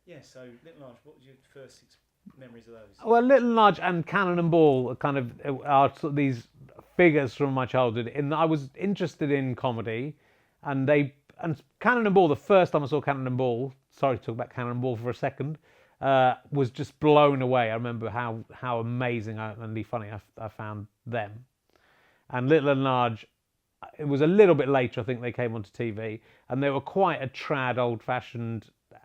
Yeah, so Little Large, what was your first memories of those? Well, Little and Large and Cannon and Ball are sort of these figures from my childhood. In that I was interested in comedy, and Cannon and Ball. The first time I saw Cannon and Ball, sorry to talk about Cannon and Ball for a second, was just blown away. I remember how amazing and funny I found them. And Little and Large, it was a little bit later. I think they came onto TV, and they were quite a trad, old-fashioned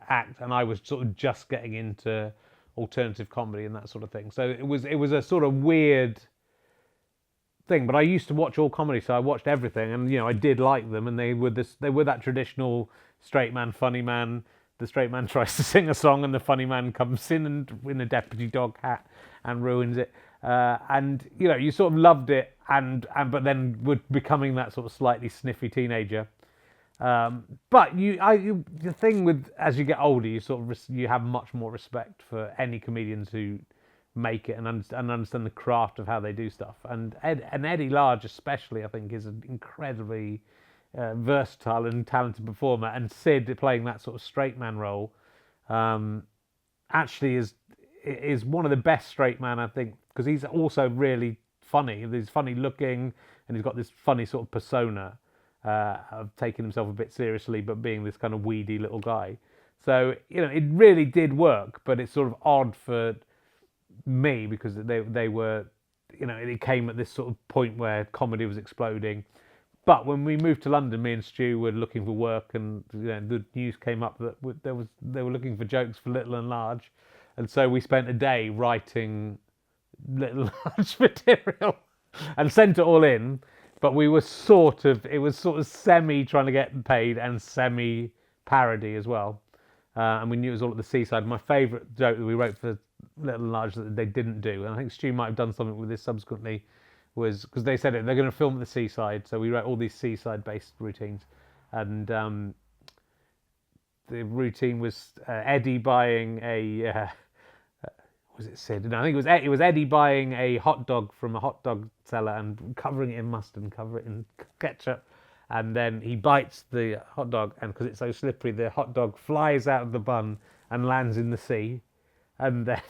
act, and I was sort of just getting into alternative comedy and that sort of thing. So it was a sort of weird thing. But I used to watch all comedy, so I watched everything, and I did like them. And they were that traditional straight man, funny man. The straight man tries to sing a song, and the funny man comes in and in a deputy dog hat and ruins it. And you sort of loved it, but then were becoming that sort of slightly sniffy teenager. But the thing with as you get older, you have much more respect for any comedians who make it and understand the craft of how they do stuff. And Eddie Large especially, I think, is an incredibly versatile and talented performer. And Syd playing that sort of straight man role actually is one of the best straight man, I think, because he's also really funny. He's funny looking, and he's got this funny sort of persona. Of taking himself a bit seriously, but being this kind of weedy little guy. So it really did work, but it's sort of odd for me because they were, it came at this sort of point where comedy was exploding. But when we moved to London, me and Stu were looking for work, and the news came up that they were looking for jokes for Little and Large, and so we spent a day writing Little and Large material and sent it all in. But it was sort of semi trying to get paid and semi parody as well. And we knew it was all at the seaside. My favourite joke that we wrote for Little and Large that they didn't do, and I think Stu might have done something with this subsequently, was because they said they're going to film at the seaside. So we wrote all these seaside-based routines. And the routine was Eddie buying a... was it Syd? No, I think it was Eddie buying a hot dog from a hot dog seller and covering it in mustard and cover it in ketchup, and then he bites the hot dog, and because it's so slippery, the hot dog flies out of the bun and lands in the sea, and then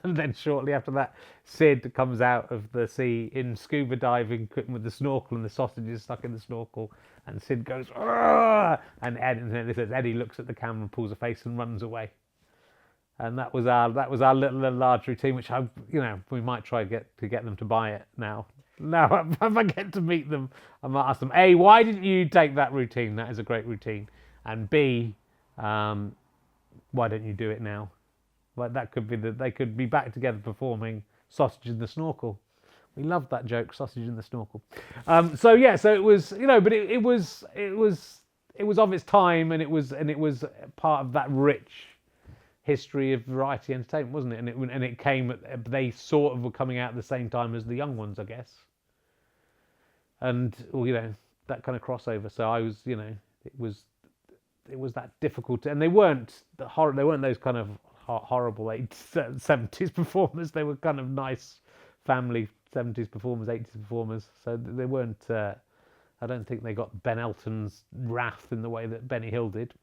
and then shortly after that, Syd comes out of the sea in scuba diving equipment with the snorkel, and the sausage is stuck in the snorkel, and Syd goes, "Argh!" and Eddie looks at the camera and pulls a face and runs away. And that was our Little and Large routine, which we might try to get them to buy it now. Now, if I get to meet them, I might ask them: A, why didn't you take that routine? That is a great routine. And B, why don't you do it now? Like that could be they could be back together performing Sausage in the Snorkel. We loved that joke, Sausage in the Snorkel. So it was but it was of its time, and it was part of that rich history of variety entertainment, wasn't it? And it came they sort of were coming out at the same time as the young ones, I guess. And that kind of crossover. So I was, it was that difficult, and they weren't those kind of horrible 70s performers. They were kind of nice family 70s performers, 80s performers. So they weren't. I don't think they got Ben Elton's wrath in the way that Benny Hill did.